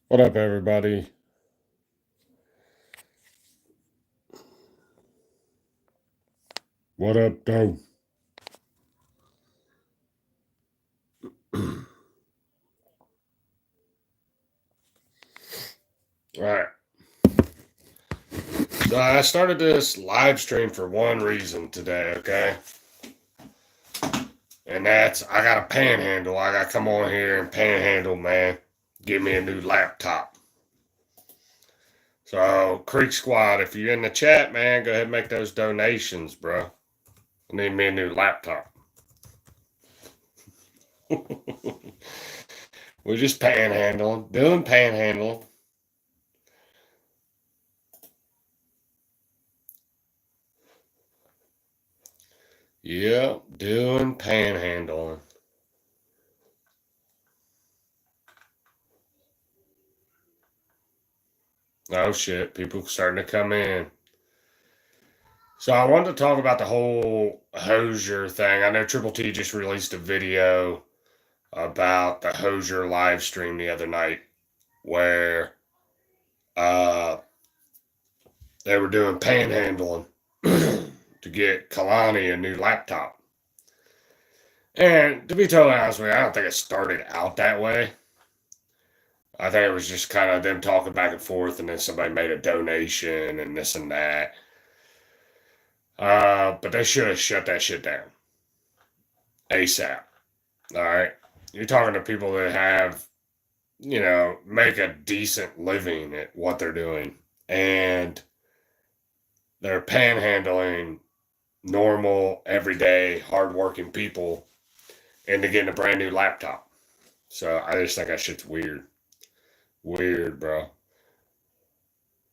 What up, everybody? What up, though? All right. So I started this live stream for one reason today, okay? And that's I got a panhandle. I got to come on here and panhandle, man. Give me a new laptop. So, Creeksquad, if you're in the chat, man, go ahead and make those donations, bro. I need me a new laptop. We're just panhandling, doing panhandling. Yep, doing panhandling. Oh shit, people starting to come in. So I wanted to talk about the whole Hosure thing. I know Triple T just released a video about the Hosure live stream the other night where uh, they were doing panhandling to get Kalani a new laptop. And to be totally honest with you, I don't think it started out that way. I think it was just kind of them talking back and forth, and then somebody made a donation and this and that. But they should have shut that shit down ASAP. All right. You're talking to people that have, make a decent living at what they're doing. And they're panhandling normal, everyday, hardworking people into getting a brand new laptop. So I just think that shit's weird. Weird, bro.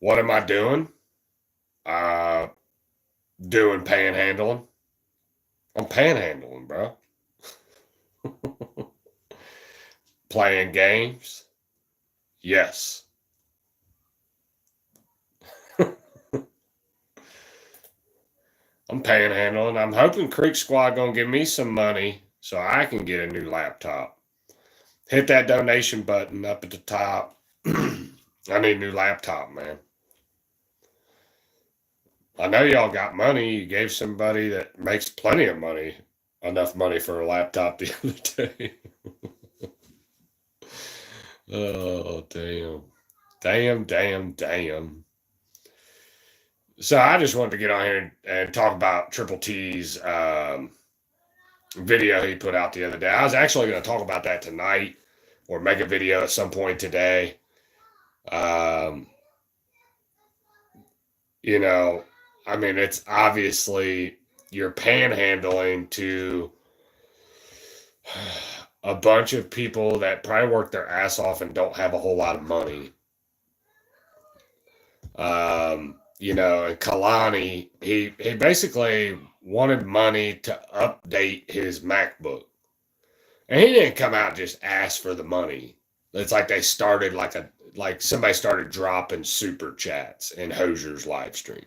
What am I doing? Doing panhandling. I'm panhandling, bro. Playing games. Yes. I'm panhandling. I'm hoping Creeksquad gonna give me some money so I can get a new laptop. Hit that donation button up at the top. I need a new laptop, man. I know y'all got money. You gave somebody that makes plenty of money, enough money for a laptop the other day. Oh, damn. Damn. So I just wanted to get on here and talk about Triple T's video he put out the other day. I was actually going to talk about that tonight or make a video at some point today. I mean, it's obviously you're panhandling to a bunch of people that probably work their ass off and don't have a whole lot of money. And Kalani, he basically wanted money to update his MacBook. And he didn't come out and just ask for the money. It's like they started like somebody started dropping super chats in Hosure's live stream.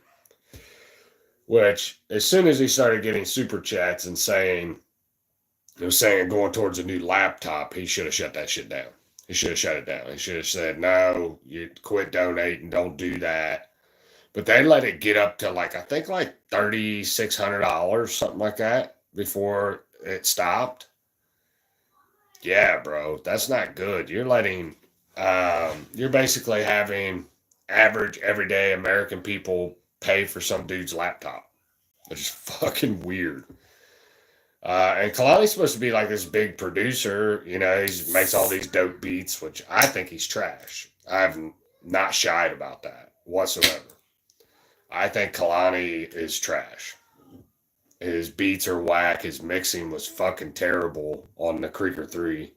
Which, as soon as he started getting super chats and saying going towards a new laptop, he should have shut that shit down. He should have shut it down. He should have said, no, you quit donating, don't do that. But they let it get up to I think $3,600, something like that, before it stopped. Yeah, bro, that's not good. You're basically having average, everyday American people pay for some dude's laptop. It's just fucking weird. And Kalani's supposed to be like this big producer. He makes all these dope beats, which I think he's trash. I've not shied about that whatsoever. I think Kalani is trash. His beats are whack. His mixing was fucking terrible on the Creeker 3.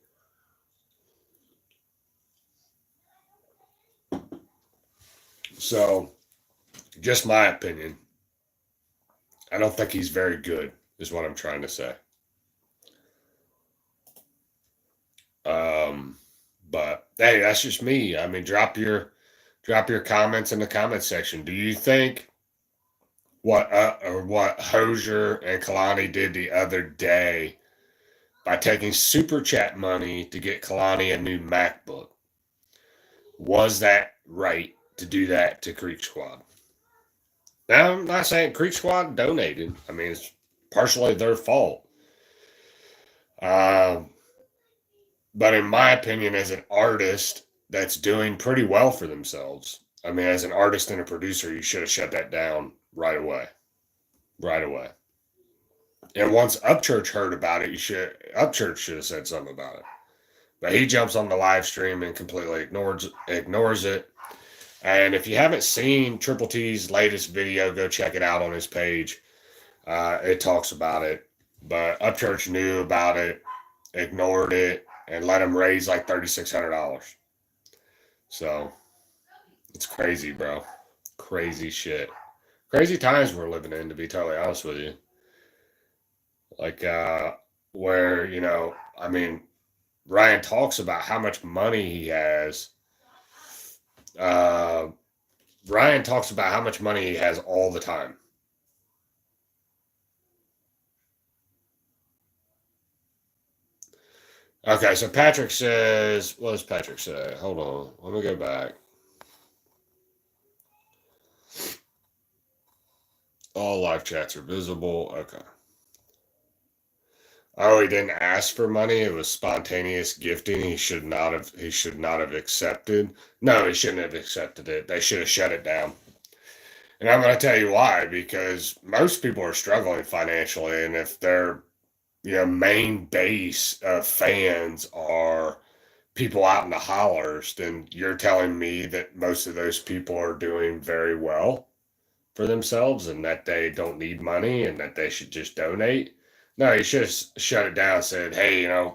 So, just my opinion. I don't think he's very good, is what I'm trying to say. But hey, that's just me. I mean, drop your comments in the comment section. Do you think what Hosure and Kalani did the other day by taking super chat money to get Kalani a new MacBook Was that right to do that to Creeksquad? Now, I'm not saying Creeksquad donated. I mean, it's partially their fault. Um, but in my opinion, as an artist that's doing pretty well for themselves, I mean, as an artist and a producer, you should have shut that down right away. Right away. And once Upchurch heard about it, Upchurch should have said something about it. But he jumps on the live stream and completely ignores it. And if you haven't seen Triple T's latest video, go check it out on his page. It talks about it. But Upchurch knew about it, ignored it, and let him raise like $3,600. So it's crazy, bro. Crazy shit. Crazy times we're living in, to be totally honest with you. Like, where, I mean, Ryan talks about how much money he has. Ryan talks about how much money he has all the time. Okay, so Patrick says, what does Patrick say? Hold on. Let me go back. All live chats are visible. Okay. Oh, he didn't ask for money. It was spontaneous gifting. He should not have accepted. No, he shouldn't have accepted it. They should have shut it down. And I'm going to tell you why, because most people are struggling financially, and if their main base of fans are people out in the hollers, then you're telling me that most of those people are doing very well for themselves and that they don't need money and that they should just donate. No, you should have shut it down and said, hey,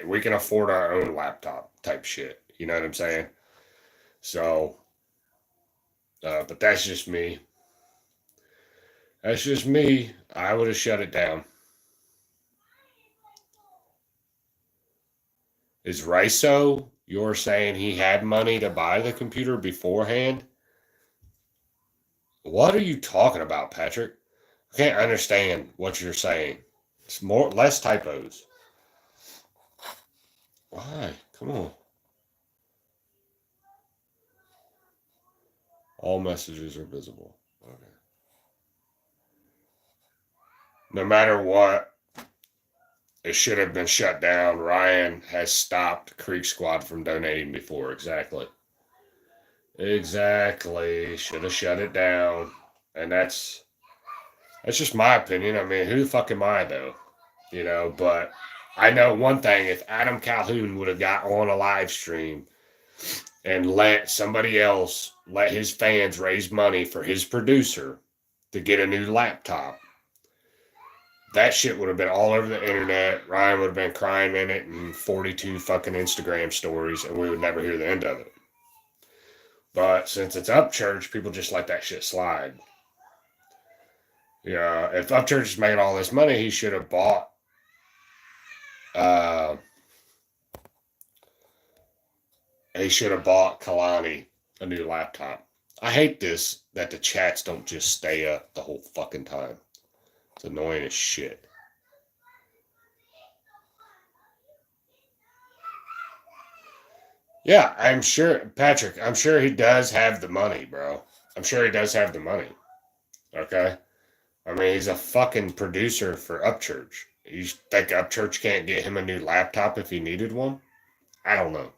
we can afford our own laptop type shit. You know what I'm saying? So, but that's just me. That's just me. I would have shut it down. Is Riso, you're saying he had money to buy the computer beforehand? What are you talking about, Patrick? I can't understand what you're saying. It's less typos. Why? Come on. All messages are visible. Okay. No matter what, it should have been shut down. Ryan has stopped Creeksquad from donating before. Exactly. Exactly. Should have shut it down. And that's just my opinion. I mean, who the fuck am I though? But I know one thing. If Adam Calhoun would have got on a live stream and let his fans raise money for his producer to get a new laptop, that shit would have been all over the internet. Ryan would have been crying in it and 42 fucking Instagram stories, and we would never hear the end of it. But since it's Upchurch, people just let that shit slide. Yeah, if Upchurch is making all this money, he should have bought Kalani a new laptop. I hate this that the chats don't just stay up the whole fucking time. It's annoying as shit. Yeah, I'm sure, Patrick, I'm sure he does have the money, bro. I'm sure he does have the money. Okay? I mean, he's a fucking producer for Upchurch. You think Upchurch can't get him a new laptop if he needed one? I don't know.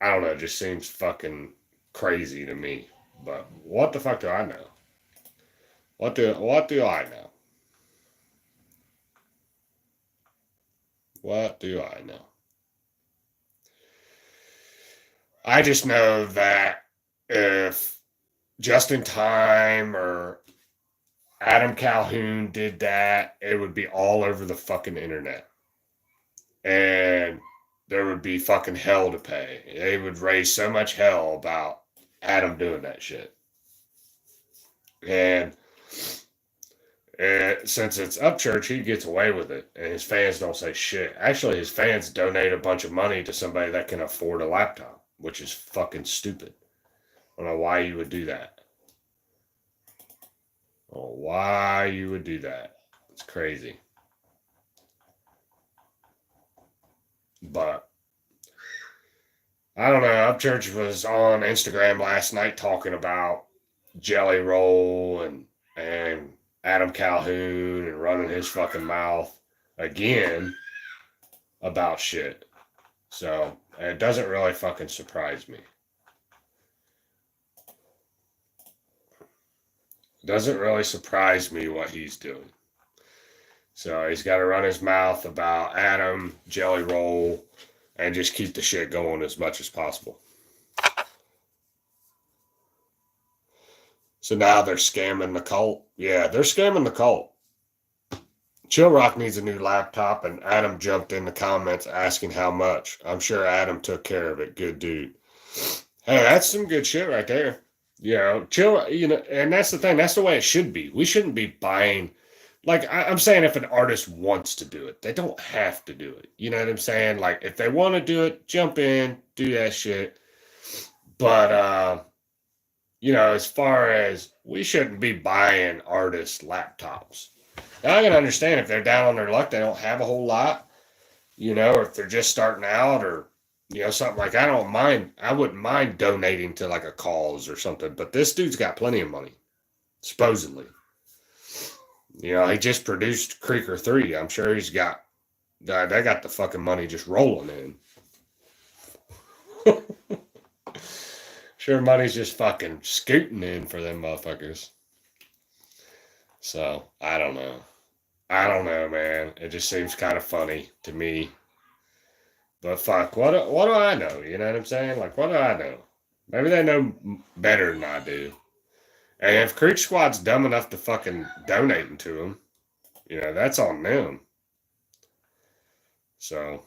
It just seems fucking crazy to me. But what the fuck do I know? What do I know? What do I know? I just know that if Just in Time or Adam Calhoun did that, it would be all over the fucking internet. And there would be fucking hell to pay. They would raise so much hell about Adam doing that shit. And since it's Upchurch, he gets away with it. And his fans don't say shit. Actually, his fans donate a bunch of money to somebody that can afford a laptop, which is fucking stupid. I don't know why you would do that. Oh, why you would do that. It's crazy. But I don't know. Upchurch was on Instagram last night talking about Jelly Roll and Adam Calhoun and running his fucking mouth again about shit. So it doesn't really fucking surprise me. It doesn't really surprise me what he's doing. So he's got to run his mouth about Adam, Jelly Roll, and just keep the shit going as much as possible. So now they're scamming the cult. Yeah, they're scamming the cult. Chill Rock needs a new laptop, and Adam jumped in the comments asking how much. I'm sure Adam took care of it. Good dude. Hey, that's some good shit right there. Chill, and that's the thing. That's the way it should be. We shouldn't be buying. Like, I'm saying, if an artist wants to do it, they don't have to do it. You know what I'm saying? Like, if they want to do it, jump in, do that shit. But, as far as we shouldn't be buying artists laptops. Now, I can understand if they're down on their luck, they don't have a whole lot, or if they're just starting out or, something like I don't mind. I wouldn't mind donating to like a cause or something. But this dude's got plenty of money, supposedly. He just produced Creeker 3. I'm sure he's got, they got the fucking money just rolling in. Sure, money's just fucking scooting in for them motherfuckers. So, I don't know. I don't know, man. It just seems kind of funny to me. But fuck, what do I know? You know what I'm saying? Like, what do I know? Maybe they know better than I do. And if Creeksquad's dumb enough to fucking donate to them, that's on them. So,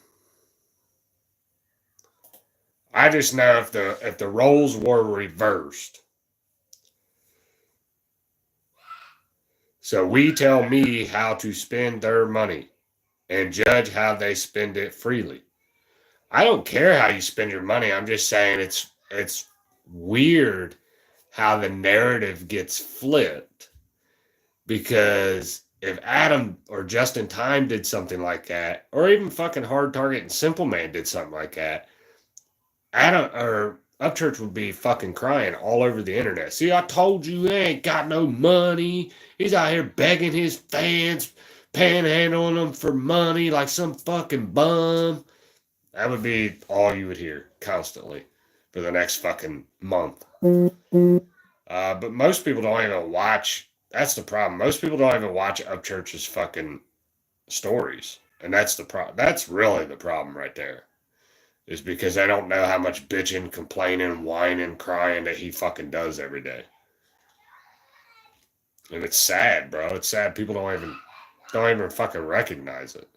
I just know if the roles were reversed. So we tell me how to spend their money and judge how they spend it freely. I don't care how you spend your money. I'm just saying it's weird how the narrative gets flipped, because if Adam or Just in Time did something like that, or even fucking Hard Target and Simple Man did something like that, Adam or Upchurch would be fucking crying all over the internet. See, I told you he ain't got no money. He's out here begging his fans, panhandling them for money like some fucking bum. That would be all you would hear constantly for the next fucking month. But most people don't even watch. That's the problem. Most people don't even watch Upchurch's fucking stories, and that's the problem. That's really the problem right there. Is because they don't know how much bitching, complaining, whining, crying that he fucking does every day. And it's sad, bro. It's sad. People don't even fucking recognize it.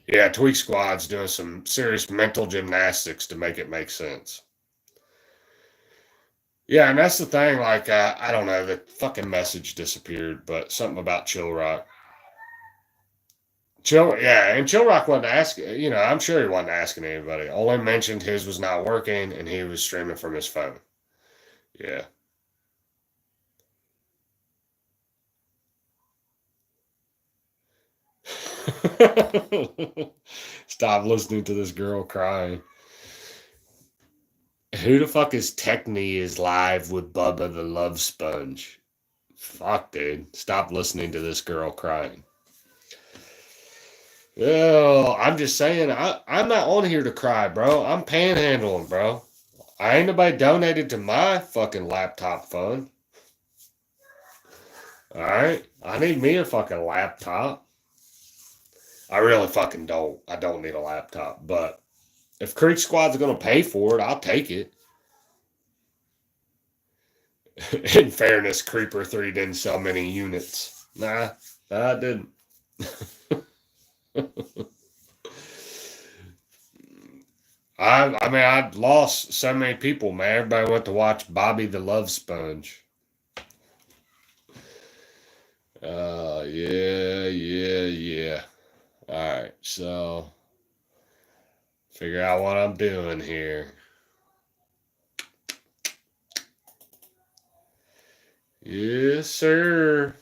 Yeah, Tweak Squad's doing some serious mental gymnastics to make it make sense. Yeah, and that's the thing. Like, I don't know, the fucking message disappeared, but something about Chill Rock. And Chill Rock wasn't asking. I'm sure he wasn't asking anybody. Only mentioned his was not working, and he was streaming from his phone. Yeah. Stop listening to this girl crying. Who the fuck is Techne is live with Bubba the Love Sponge? Fuck, dude. Stop listening to this girl crying. Well, I'm just saying, I'm not on here to cry, bro. I'm panhandling, bro. I ain't nobody donated to my fucking laptop fund. Alright? I need me a fucking laptop. I really fucking don't. I don't need a laptop. But if Creeksquad's going to pay for it, I'll take it. In fairness, Creeper 3 didn't sell many units. Nah, I didn't. I lost so many people, man. Everybody went to watch Bobby the Love Sponge. Yeah. All right, so figure out what I'm doing here. Yes, sir.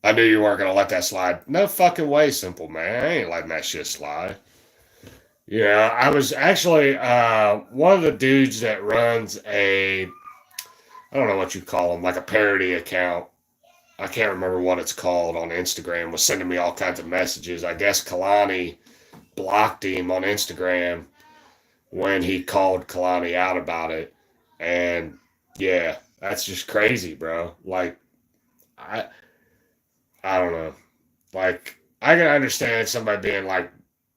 I knew you weren't going to let that slide. No fucking way, Simple Man. I ain't letting that shit slide. Yeah, I was actually one of the dudes that runs I don't know what you call them, like a parody account. I can't remember what it's called on Instagram, was sending me all kinds of messages. I guess Kalani blocked him on Instagram when he called Kalani out about it. And yeah, that's just crazy, bro. Like, I, I don't know. Like, I can understand somebody being like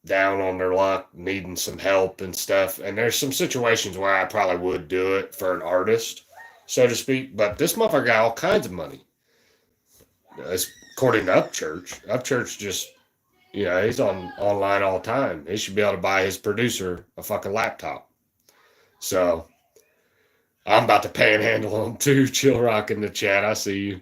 down on their luck, needing some help and stuff. And there's some situations where I probably would do it for an artist, so to speak. But this motherfucker got all kinds of money. As according to Upchurch, Upchurch just, he's on online all the time. He should be able to buy his producer a fucking laptop. So I'm about to panhandle him too. Chill Rock in the chat. I see you.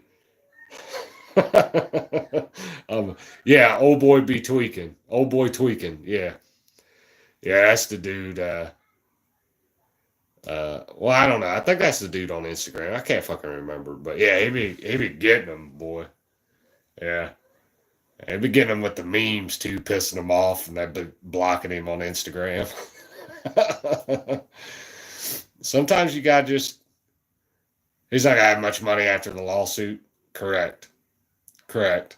Yeah, old boy be tweaking. Old boy tweaking. Yeah. Yeah, that's the dude. Well, I don't know. I think that's the dude on Instagram. I can't fucking remember. But yeah, he be getting them, boy. Yeah. He'd be getting them with the memes too, pissing him off, and they'd be blocking him on Instagram. Sometimes you gotta just. He's not gonna have much money after the lawsuit. Correct. Correct.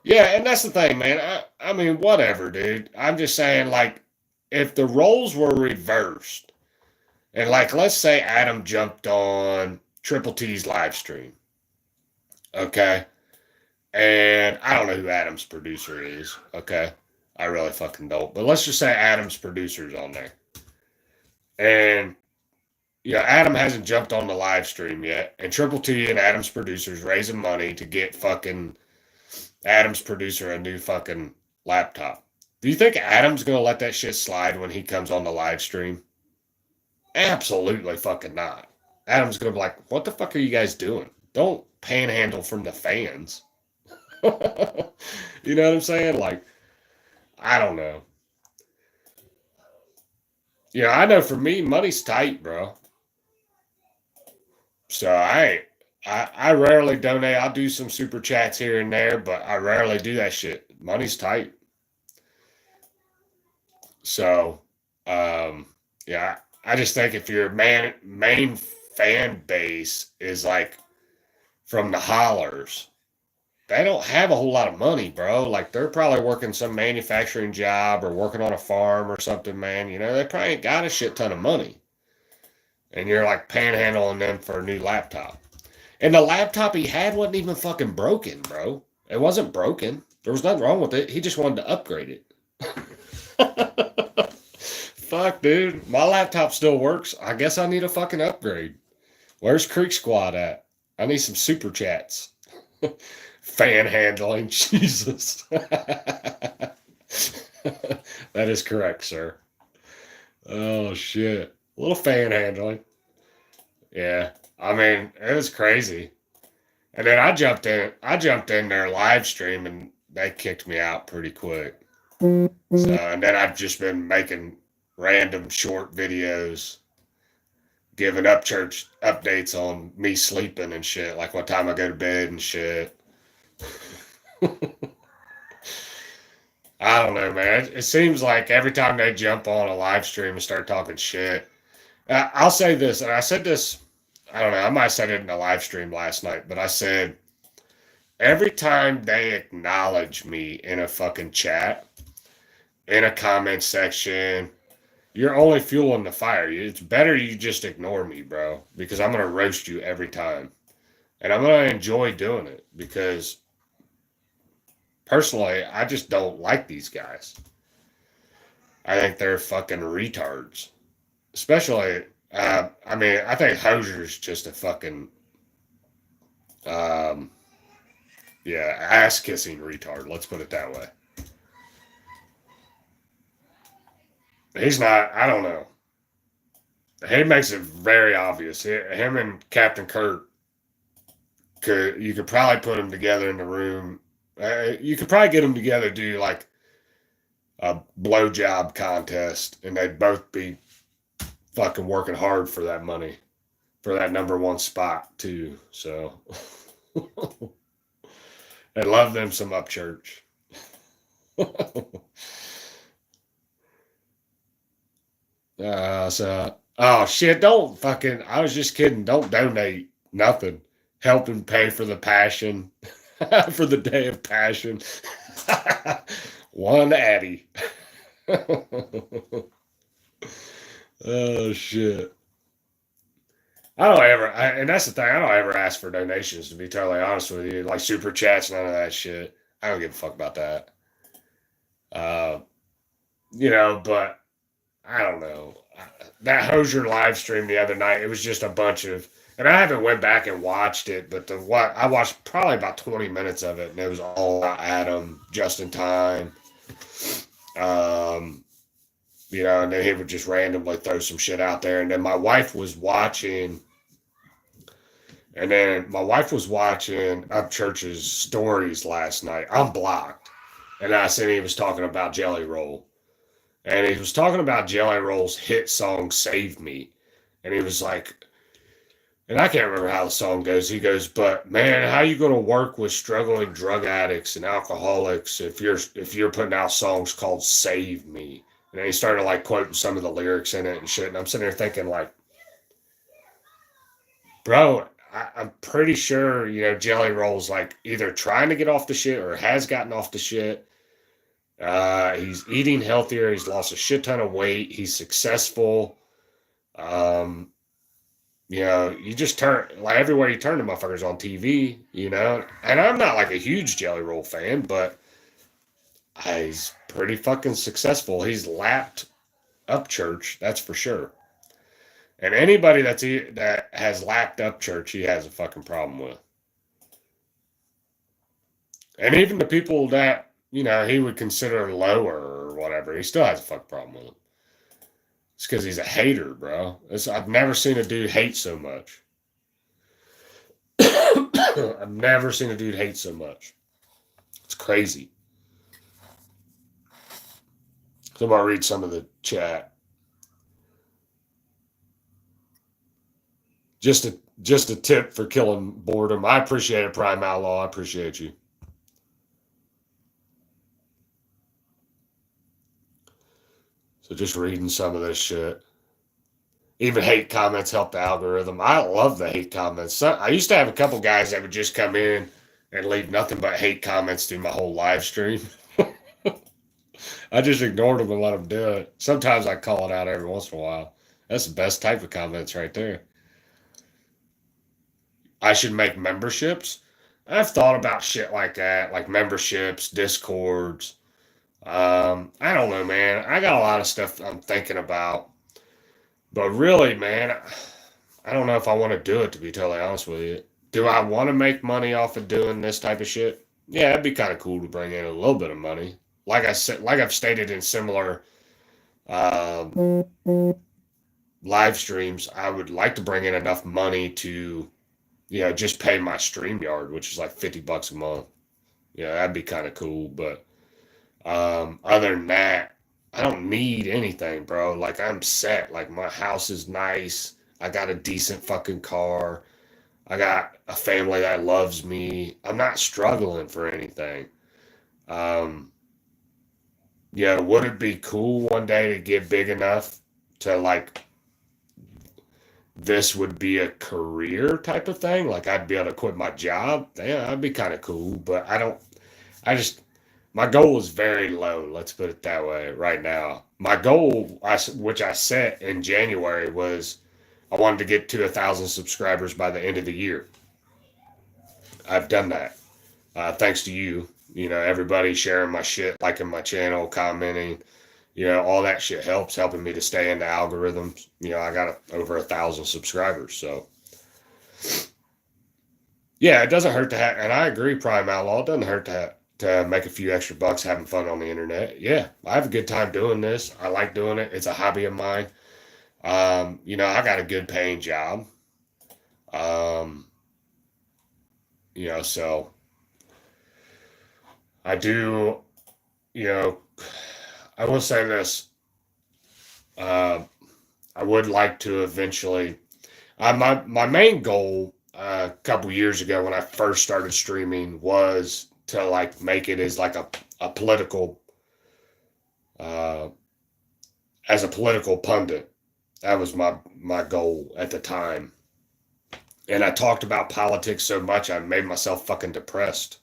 Yeah, and that's the thing, man. I mean, whatever, dude. I'm just saying, like, if the roles were reversed, and like, let's say Adam jumped on Triple T's live stream, okay? And I don't know who Adam's producer is, okay? I really fucking don't. But let's just say Adam's producer's on there. And, Adam hasn't jumped on the live stream yet. And Triple T and Adam's producers raising money to get fucking Adam's producer a new fucking laptop. Do you think Adam's going to let that shit slide when he comes on the live stream? Absolutely fucking not. Adam's going to be like, what the fuck are you guys doing? Don't panhandle from the fans. You know what I'm saying? Like, I don't know. I know for me, money's tight, bro. So I rarely donate. I'll do some super chats here and there, but I rarely do that shit. Money's tight. So, yeah, I just think if your main fan base is like from the hollers, they don't have a whole lot of money, bro. Like they're probably working some manufacturing job or working on a farm or something, man. They probably ain't got a shit ton of money. And you're like panhandling them for a new laptop. And the laptop he had wasn't even fucking broken, bro. It wasn't broken. There was nothing wrong with it. He just wanted to upgrade it. Fuck, dude. My laptop still works. I guess I need a fucking upgrade. Where's Creeksquad at? I need some super chats. Fan handling. Jesus. That is correct, sir. Oh, shit. A little fan handling. Yeah. I mean, it was crazy. And then I jumped in their live stream and they kicked me out pretty quick. So, and then I've just been making random short videos, giving Upchurch updates on me sleeping and shit, like what time I go to bed and shit. I don't know, man. It seems like every time they jump on a live stream and start talking shit, I'll say this, and I said this, I don't know, I might have said it in the live stream last night, but I said, every time they acknowledge me in a fucking chat, in a comment section, you're only fueling the fire. It's better you just ignore me, bro, because I'm going to roast you every time. And I'm going to enjoy doing it because personally, I just don't like these guys. I think they're fucking retards. Especially, I mean, I think Hosure's just a fucking, yeah, ass-kissing retard. Let's put it that way. He's not, I don't know. He makes it very obvious. Him and Captain Kurt, you could probably put them together in the room. You could probably get them together to do like a blowjob contest, and they'd both be fucking working hard for that money, for that number one spot too. So, They love them some Upchurch. Oh shit, don't fucking, I was just kidding. Don't donate nothing. Helping pay for the passion, for the day of passion. One Addy. Oh shit. I don't ever, and that's the thing. I don't ever ask for donations. To be totally honest with you, like super chats, none of that shit. I don't give a fuck about that. Uh, but I don't know. That Hosure live stream the other night, it was just a bunch of, and I haven't went back and watched it, but what I watched probably about 20 minutes of it, and it was all about Adam, just in time. Um, and then he would just randomly throw some shit out there, and then my wife was watching. And then my wife was watching Upchurch's stories last night. I'm blocked. And I seen he was talking about Jelly Roll. And he was talking about Jelly Roll's hit song, Save Me. And he was like, and I can't remember how the song goes. He goes, but man, how you going to work with struggling drug addicts and alcoholics if you're putting out songs called Save Me? And then he started like quoting some of the lyrics in it and shit. And I'm sitting there thinking like, bro, I'm pretty sure, Jelly Roll's like either trying to get off the shit or has gotten off the shit. He's eating healthier. He's lost a shit ton of weight. He's successful. Um, you just turn, like everywhere you turn, the motherfuckers on TV, And I'm not like a huge Jelly Roll fan, but he's pretty fucking successful. He's lapped Upchurch, that's for sure. And anybody that has lapped Upchurch, he has a fucking problem with. And even the people that, he would consider lower or whatever, he still has a fucking problem with them. It's because he's a hater, bro. I've never seen a dude hate so much. I've never seen a dude hate so much. It's crazy. So I'm going to read some of the chat. Just a tip for killing boredom. I appreciate it, Prime Outlaw. I appreciate you. So just reading some of this shit. Even hate comments help the algorithm. I love the hate comments. I used to have a couple guys that would just come in and leave nothing but hate comments through my whole live stream. I just ignored them and let them do it. Sometimes I call it out every once in a while. That's the best type of comments right there. I should make memberships. I've thought about shit like that, like memberships, discords. I don't know, man. I got a lot of stuff I'm thinking about. But really, man, I don't know if I want to do it, to be totally honest with you. Do I want to make money off of doing this type of shit? Yeah, it'd be kind of cool to bring in a little bit of money. Like I said, like I've stated in similar live streams, I would like to bring in enough money to just pay my StreamYard, which is like $50 a month. That'd be kind of cool. But other than that, I don't need anything, bro. Like I'm set. Like my house is nice. I got a decent fucking car. I got a family that loves me. I'm not struggling for anything. Would it be cool one day to get big enough to like this would be a career type of thing. Like I'd be able to quit my job. Yeah, that'd be kind of cool. But my goal is very low. Let's put it that way right now. My goal, which I set in January, was I wanted to get to 1,000 subscribers by the end of the year. I've done that. Thanks to you. Everybody sharing my shit, liking my channel, commenting. All that shit helping me to stay in the algorithms. I got over 1,000 subscribers. So, yeah, it doesn't hurt to have, and I agree, Prime Outlaw, it doesn't hurt to make a few extra bucks having fun on the internet. Yeah, I have a good time doing this. I like doing it. It's a hobby of mine. I got a good paying job. So I do, I will say this. I would like to eventually. My main goal a couple years ago when I first started streaming was to like make it as like a political as a political pundit. That was my goal at the time. And I talked about politics so much I made myself fucking depressed.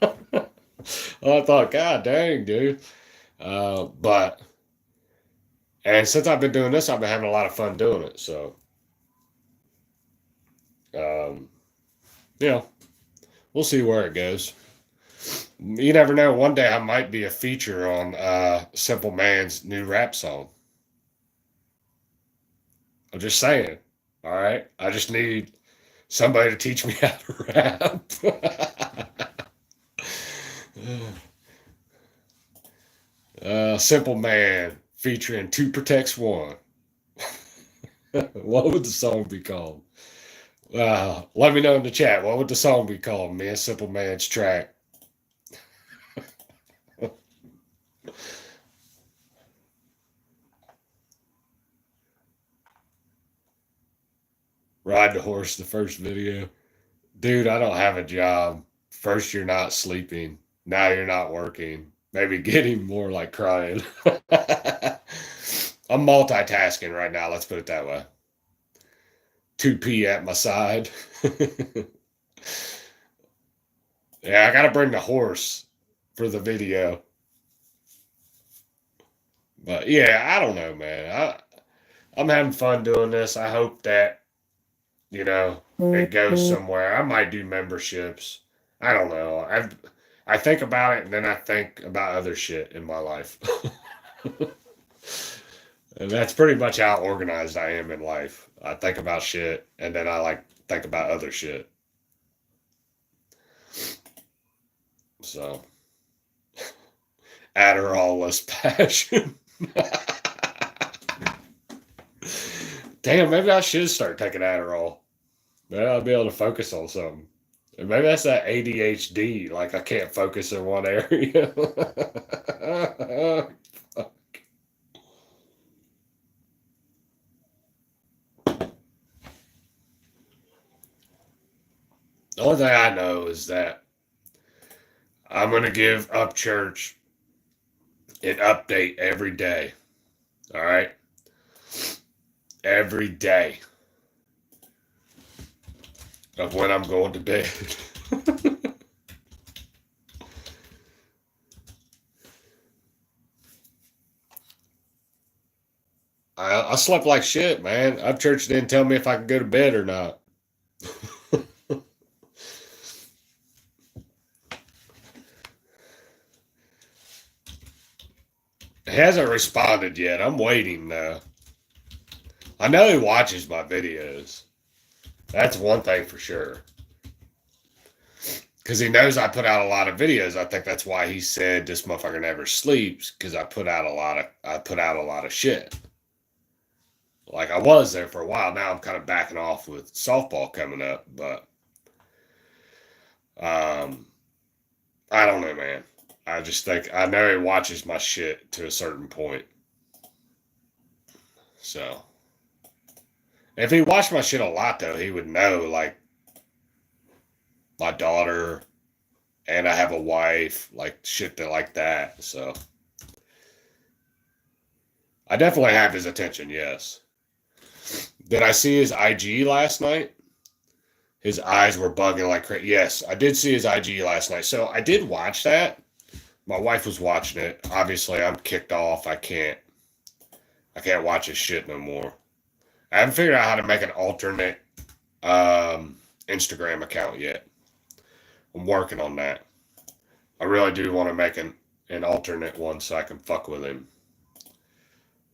I thought, God dang, dude. But and since I've been doing this, I've been having a lot of fun doing it. So yeah, we'll see where it goes. You never know. One day I might be a feature on Simple Man's new rap song. I'm just saying. All right. I just need somebody to teach me how to rap. Simple Man featuring Two Protects One. What would the song be called? Let me know in the chat. What would the song be called? Me and Simple Man's track. Ride the horse, the first video. Dude, I don't have a job. First, you're not sleeping. Now you're not working. Maybe getting more like crying. I'm multitasking right now. Let's put it that way. 2P at my side. Yeah, I got to bring the horse for the video. But yeah, I don't know, man. I'm having fun doing this. I hope that, it goes somewhere. I might do memberships. I don't know. I think about it and then I think about other shit in my life. And that's pretty much how organized I am in life. I think about shit and then I like think about other shit. So Adderall-less passion. Damn, maybe I should start taking Adderall. Maybe I'll be able to focus on something. And maybe that's that ADHD, like I can't focus in one area. The only thing I know is that I'm going to give Upchurch an update every day. All right? Every day of when I'm going to bed. I slept like shit, man. Upchurch didn't tell me if I could go to bed or not. He hasn't responded yet. I'm waiting though. I know he watches my videos. That's one thing for sure. Because he knows I put out a lot of videos. I think that's why he said this motherfucker never sleeps, because I put out a lot of shit. Like I was there for a while. Now I'm kind of backing off with softball coming up, but I don't know, man. I just think I know he watches my shit to a certain point. So if he watched my shit a lot though, he would know like my daughter and I have a wife, like shit that like that. So I definitely have his attention, yes. Did I see his IG last night? His eyes were bugging like crazy. Yes, I did see his IG last night. So I did watch that. My wife was watching it. Obviously, I'm kicked off. I can't watch his shit no more. I haven't figured out how to make an alternate Instagram account yet. I'm working on that. I really do want to make an alternate one so I can fuck with him.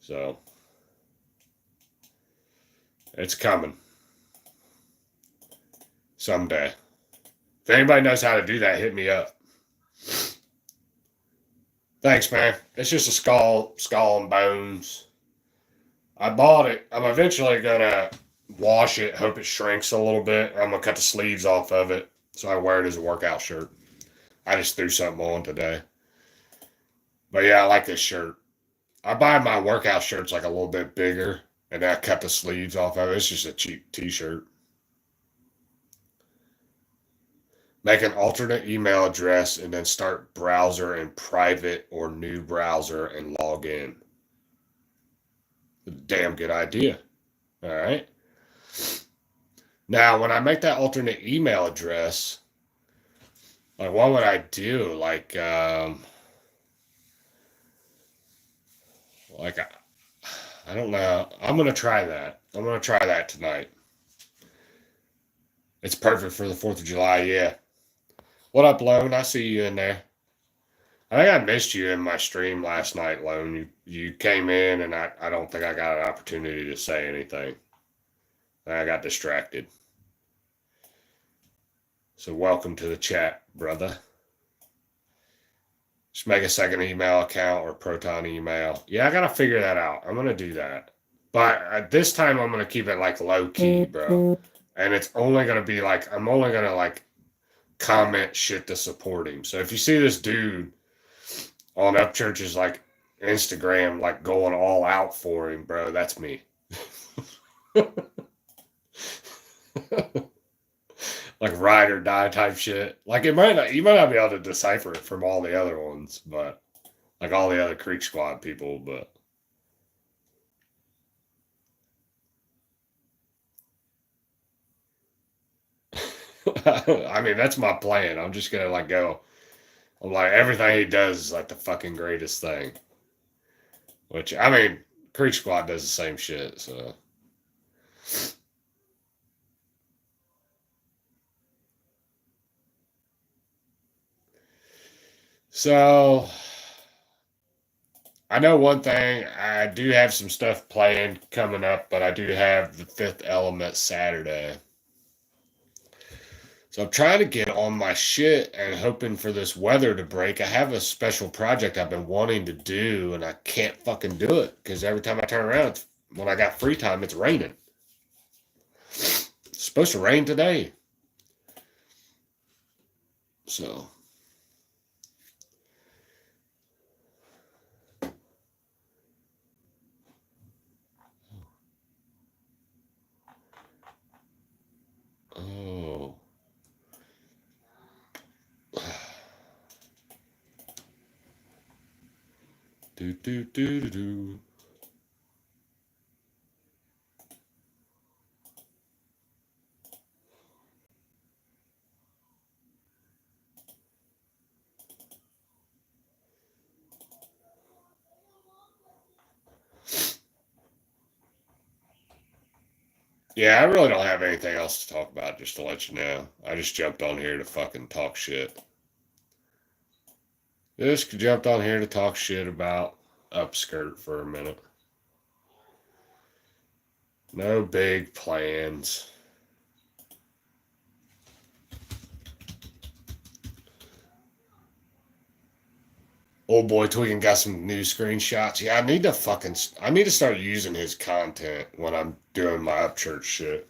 So it's coming someday. If anybody knows how to do that, hit me up. Thanks, man. It's just a skull and bones. I bought it. I'm eventually gonna wash it, hope it shrinks a little bit. I'm gonna cut the sleeves off of it so I wear it as a workout shirt. I just threw something on today. But yeah, I like this shirt. I buy my workout shirts like a little bit bigger, and then I cut the sleeves off of it. It's just a cheap t-shirt. Make an alternate email address and then start browser in private or new browser and log in. Damn good idea. All right. Now, when I make that alternate email address, like what would I do? Like I don't know. I'm gonna try that. I'm gonna try that tonight. It's perfect for the 4th of July. Yeah. What up, Lone? I see you in there. I think I missed you in my stream last night, Lone. You came in, and I don't think I got an opportunity to say anything. I got distracted. So welcome to the chat, brother. Just make a second email account or Proton email. Yeah, I gotta figure that out. I'm gonna do that. But this time I'm gonna keep it like low key, bro. And it's only gonna be like I'm only gonna like comment shit to support him. So if you see this dude on Upchurch's like Instagram like going all out for him, bro, that's me. Like ride or die type shit. Like you might not be able to decipher it from all the other ones, but like all the other Creeksquad people, but I mean that's my plan. I'm just gonna like go. I'm like everything he does is like the fucking greatest thing. Which I mean, Creeksquad does the same shit, so So I know one thing. I do have some stuff planned coming up, but I do have the Fifth Element Saturday. So I'm trying to get on my shit and hoping for this weather to break. I have a special project I've been wanting to do, and I can't fucking do it because every time I turn around, when I got free time, it's raining. It's supposed to rain today. So. Oh. Do do do do do. Yeah, I really don't have anything else to talk about, just to let you know. I just jumped on here to fucking talk shit. Just jumped on here to talk shit about Upskirt for a minute. No big plans. Old boy Tweaking got some new screenshots. Yeah, I need to start using his content when I'm doing my Upchurch shit.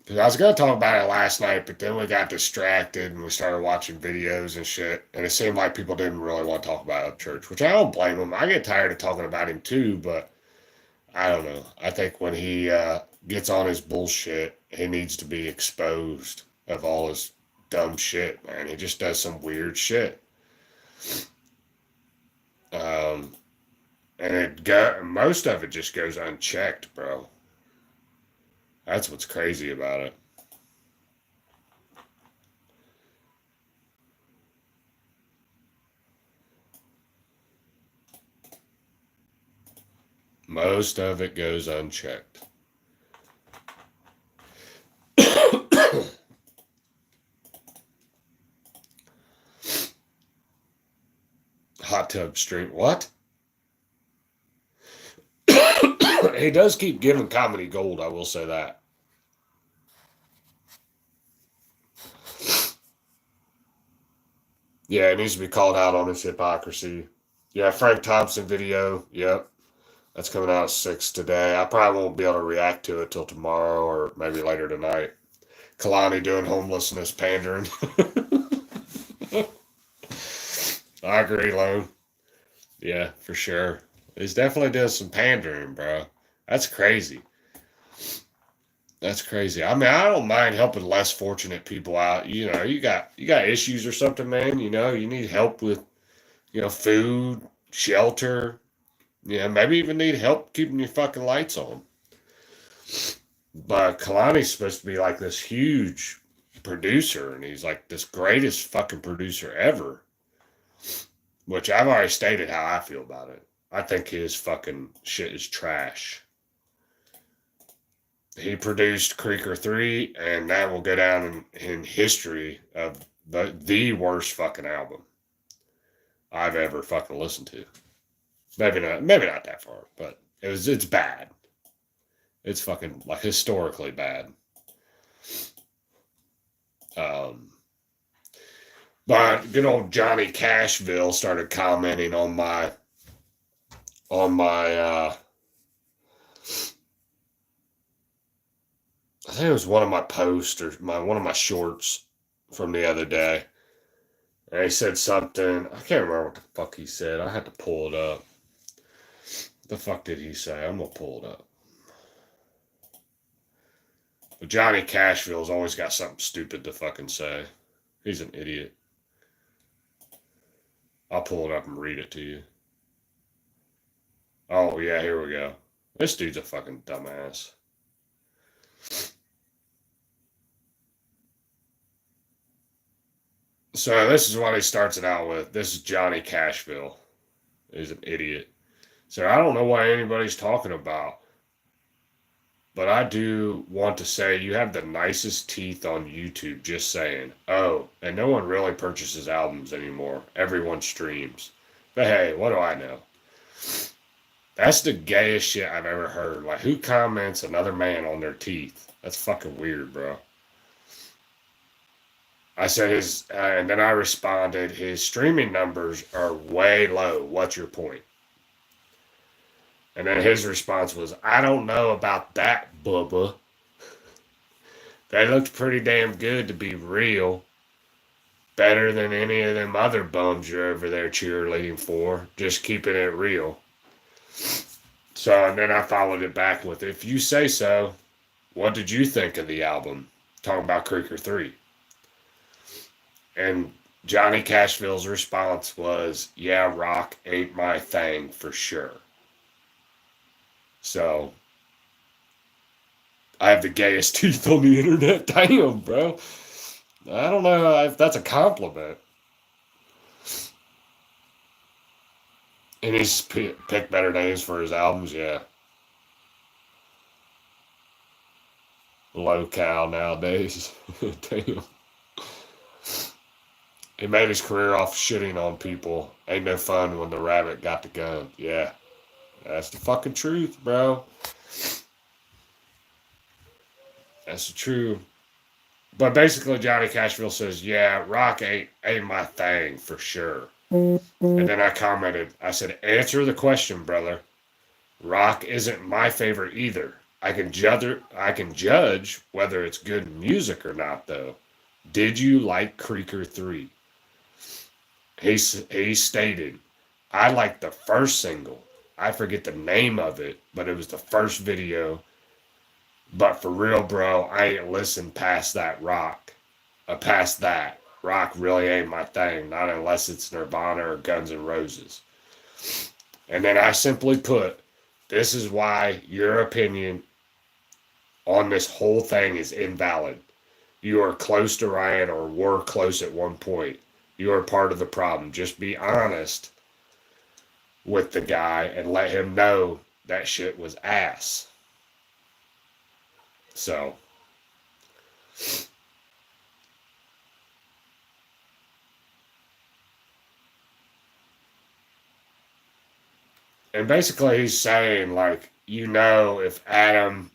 Because I was going to talk about it last night, but then we got distracted and we started watching videos and shit. And it seemed like people didn't really want to talk about Upchurch, which I don't blame them. I get tired of talking about him too, but I don't know. I think when he gets on his bullshit, he needs to be exposed of all his dumb shit, man. He just does some weird shit. Um, and most of it just goes unchecked, bro. That's what's crazy about it. Most of it goes unchecked. Hot tub stream. What? He does keep giving comedy gold, I will say that. Yeah, it needs to be called out on his hypocrisy. Yeah, Frank Thompson video. Yep. That's coming out at 6 today. I probably won't be able to react to it till tomorrow or maybe later tonight. Kalani doing homelessness pandering. I agree, Lone. Yeah, for sure. He's definitely doing some pandering, bro. That's crazy. That's crazy. I mean, I don't mind helping less fortunate people out. You got issues or something, man. You need help with, food, shelter. Maybe even need help keeping your fucking lights on. But Kalani's supposed to be like this huge producer, and he's like this greatest fucking producer ever. Which I've already stated how I feel about it. I think his fucking shit is trash. He produced Creeker 3, and that will go down in history of the worst fucking album I've ever fucking listened to. Maybe not that far, but it's bad. It's fucking like historically bad. But good old Johnny Cashville started commenting on my I think it was one of my posts or one of my shorts from the other day. And he said something. I can't remember what the fuck he said. I had to pull it up. The fuck did he say? I'm gonna pull it up. But Johnny Cashville's always got something stupid to fucking say. He's an idiot. I'll pull it up and read it to you. Oh yeah, here we go. This dude's a fucking dumbass. So this is what he starts it out with. This is Johnny Cashville. He's an idiot. So I don't know what anybody's talking about. But I do want to say you have the nicest teeth on YouTube, just saying. Oh, and no one really purchases albums anymore. Everyone streams. But hey, what do I know? That's the gayest shit I've ever heard. Like, who comments another man on their teeth? That's fucking weird, bro. I said and then I responded, his streaming numbers are way low. What's your point? And then his response was, I don't know about that, Bubba. They looked pretty damn good to be real. Better than any of them other bums you're over there cheerleading for. Just keeping it real. So, and then I followed it back with, if you say so, what did you think of the album? Talking about Creeker 3. And Johnny Cashville's response was, yeah, rock ain't my thing for sure. So, I have the gayest teeth on the internet. Damn, bro. I don't know if that's a compliment. And he's picked better names for his albums, yeah. Low cal nowadays. Damn. He made his career off shitting on people. Ain't no fun when the rabbit got the gun. Yeah. That's the fucking truth, bro. That's the truth. But basically, Johnny Cashville says, yeah, rock ain't my thing for sure. And then I commented, I said, answer the question, brother. Rock isn't my favorite either. I can judge whether it's good music or not, though. Did you like Creeker 3? He stated, I liked the first single. I forget the name of it, but it was the first video. But for real, bro, I ain't listened past that rock. Past that. Rock really ain't my thing, not unless it's Nirvana or Guns N' Roses. And then I simply put, this is why your opinion on this whole thing is invalid. You are close to Ryan or were close at one point. You are part of the problem. Just be honest with the guy and let him know that shit was ass. So, and basically he's saying, like, if Adam,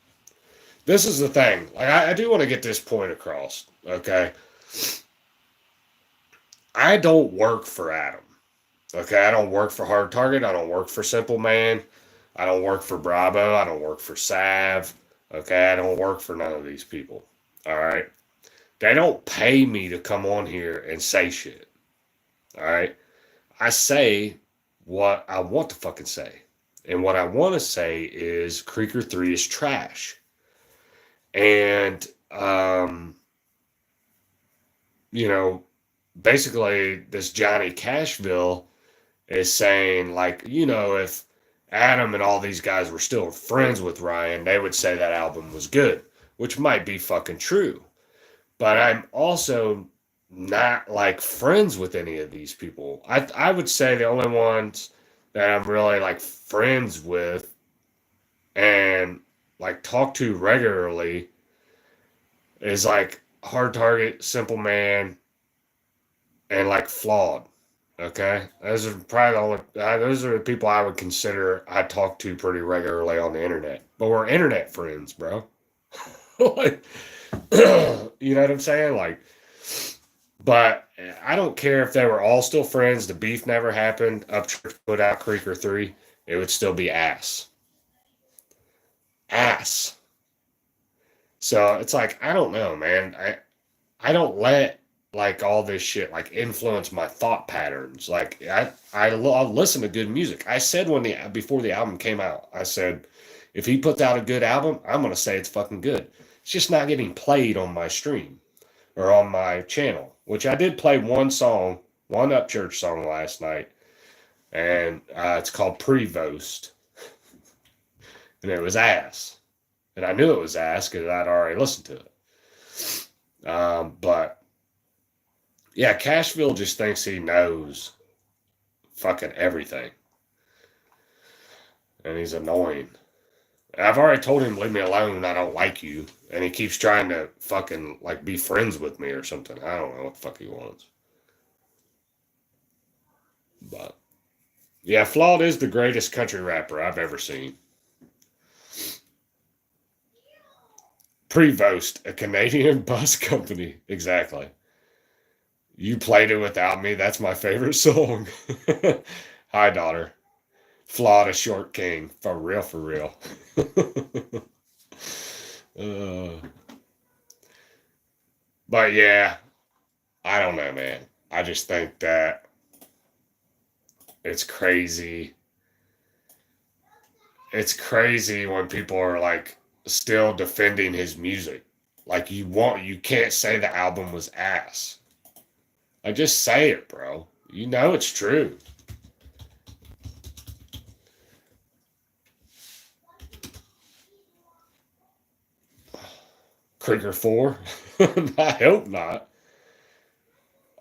this is the thing, like, I do want to get this point across, okay? I don't work for Adam, okay? I don't work for Hard Target. I don't work for Simple Man. I don't work for Bravo. I don't work for Sav. Okay, I don't work for none of these people. All right, they don't pay me to come on here and say shit. All right, I say what I want to fucking say, and what I want to say is Creeker 3 is trash. And, you know, basically this Johnny Cashville is saying, like, if Adam and all these guys were still friends with Ryan, they would say that album was good, which might be fucking true. But I'm also not like friends with any of these people. I would say the only ones that I'm really like friends with and like talk to regularly is like Hard Target, Simple Man, and like Flawed. Okay, those are probably the only. Those are the people I would consider I talk to pretty regularly on the internet. But we're internet friends, bro. Like, you know what I'm saying? Like, but I don't care if they were all still friends. The beef never happened. Upchurch put out Creeker 3. It would still be ass. Ass. So it's like, I don't know, man. I don't let like all this shit like influence my thought patterns. Like I listen to good music. I said before the album came out, I said if he puts out a good album, I'm gonna say it's fucking good. It's just not getting played on my stream or on my channel, which I did play one song, one Upchurch song last night, and it's called Prevost, and it was ass, and I knew it was ass because I'd already listened to it. But yeah, Cashville just thinks he knows fucking everything, and he's annoying. I've already told him leave me alone. I don't like you, and he keeps trying to fucking like be friends with me or something. I don't know what the fuck he wants, but. Yeah, Flawed is the greatest country rapper I've ever seen. Prevost, a Canadian bus company. Exactly. You played it without me. That's my favorite song. Hi, daughter. Flawed, a short king. For real, for real. uh, but yeah, I don't know, man. I just think that it's crazy. It's crazy when people are like still defending his music. Like you can't say the album was ass. Like just say it, bro. You know it's true. Creeker 4? I hope not.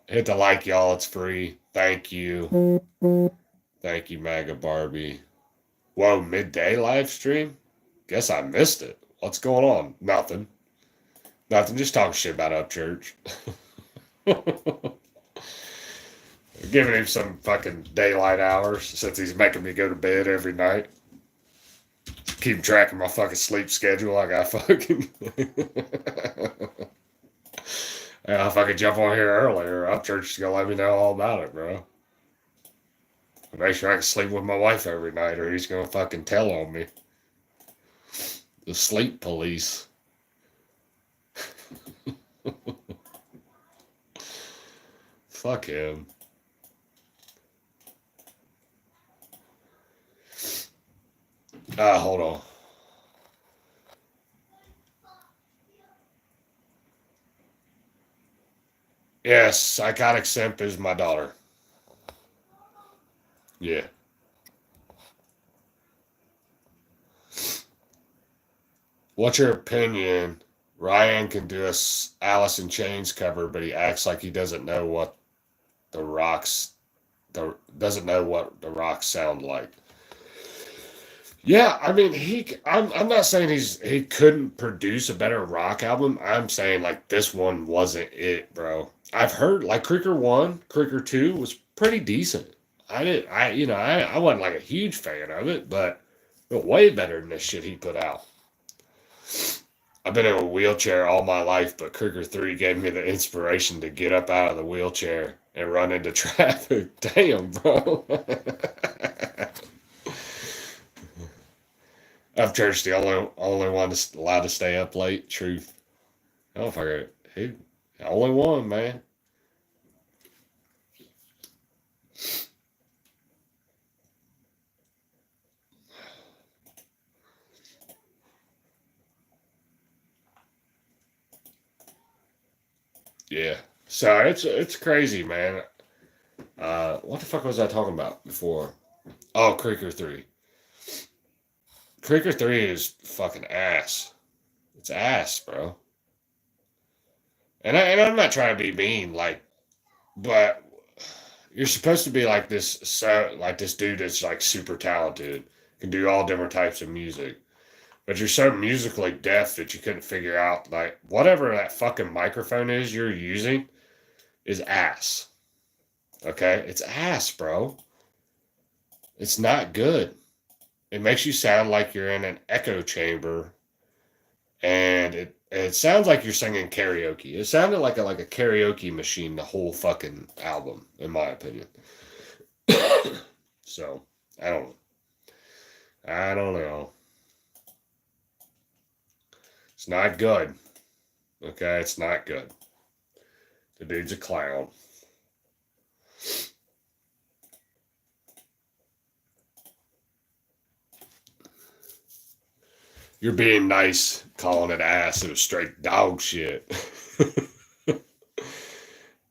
Hit the like, y'all. It's free. Thank you. Thank you, Maga Barbie. Whoa, midday live stream? Guess I missed it. What's going on? Nothing. Nothing. Just talking shit about Upchurch. Giving him some fucking daylight hours since he's making me go to bed every night. Keep track of my fucking sleep schedule. I got fucking. If I could jump on here earlier, Upchurch is gonna let me know all about it, bro. Make sure I can sleep with my wife every night, or he's gonna fucking tell on me. The sleep police. Fuck him. Hold on. Yes, Psychotic Simp is my daughter. Yeah. What's your opinion? Ryan can do a Alice in Chains cover, but he acts like he doesn't know what the rocks doesn't know what the rocks sound like. Yeah, I mean I'm not saying he couldn't produce a better rock album. I'm saying like this one wasn't it, bro. I've heard like Creeker 1, Creeker 2 was pretty decent. I wasn't like a huge fan of it, but way better than the shit he put out. I've been in a wheelchair all my life, but Creeker 3 gave me the inspiration to get up out of the wheelchair and run into traffic. Damn, bro. Upchurch the only one that's allowed to stay up late. Truth. I don't fucking he only one, man. Yeah. So it's crazy, man. What the fuck was I talking about before? Oh, Creeker 3. Creeker 3 is fucking ass. It's ass, bro. And I'm not trying to be mean, like, but you're supposed to be like this, so like this dude that's like super talented, can do all different types of music, but you're so musically deaf that you couldn't figure out like whatever that fucking microphone is you're using is ass. Okay, it's ass, bro. It's not good. It makes you sound like you're in an echo chamber, and it sounds like you're singing karaoke. It sounded like a karaoke machine the whole fucking album, in my opinion. So I don't I don't know. It's not good. Okay, it's not good. The dude's a clown. You're being nice calling it ass. It was straight dog shit.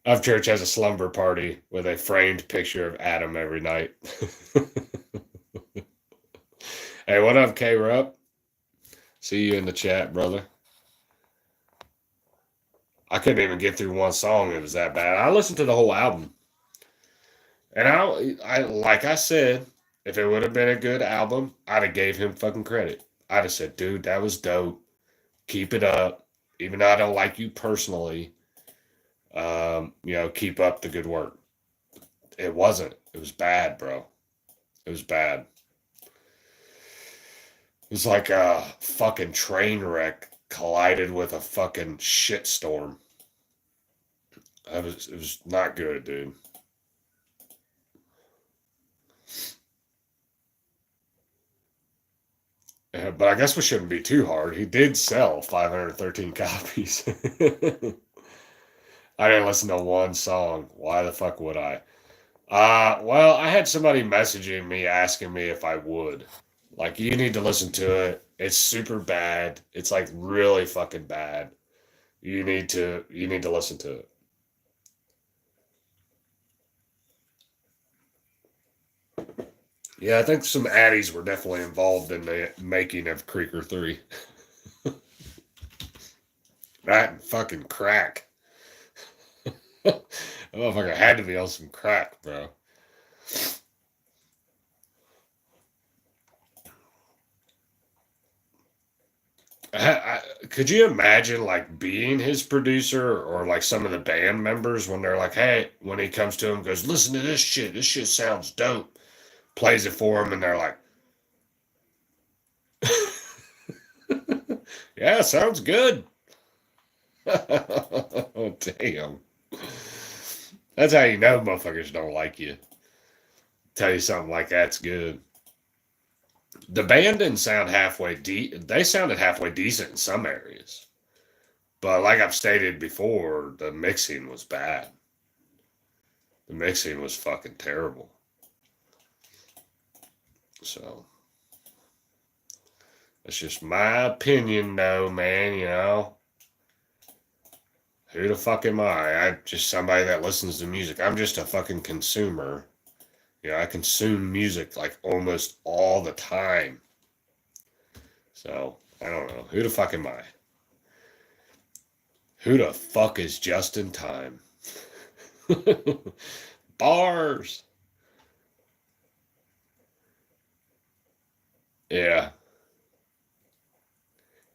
Upchurch has a slumber party with a framed picture of Adam every night. Hey, what up, K Rupp? See you in the chat, brother. I couldn't even get through one song. It was that bad. I listened to the whole album. And I like I said, if it would have been a good album, I'd have gave him fucking credit. I'd have said, dude, that was dope. Keep it up. Even though I don't like you personally, keep up the good work. It wasn't. It was bad, bro. It was bad. It was like a fucking train wreck collided with a fucking shitstorm. It was not good, dude. But I guess we shouldn't be too hard. He did sell 513 copies. I didn't listen to one song. Why the fuck would I? Well, I had somebody messaging me asking me if I would. Like, you need to listen to it. It's super bad. It's like really fucking bad. You need to listen to it. Yeah, I think some addies were definitely involved in the making of Creeker 3. That and fucking crack. That motherfucker had to be on some crack, bro. Could you imagine like being his producer or like some of the band members when they're like, hey, when he comes to him, goes, listen to this shit. This shit sounds dope. Plays it for him, and they're like, yeah, sounds good. Oh, damn. That's how you know motherfuckers don't like you. Tell you something like that's good. The band didn't sound they sounded halfway decent in some areas. But like I've stated before, the mixing was bad. The mixing was fucking terrible. So that's just my opinion though, man. Who the fuck am I? I'm just somebody that listens to music. I'm just a fucking consumer. I consume music like almost all the time. So, I don't know. Who the fuck am I? Who the fuck is just in time? Bars. Yeah.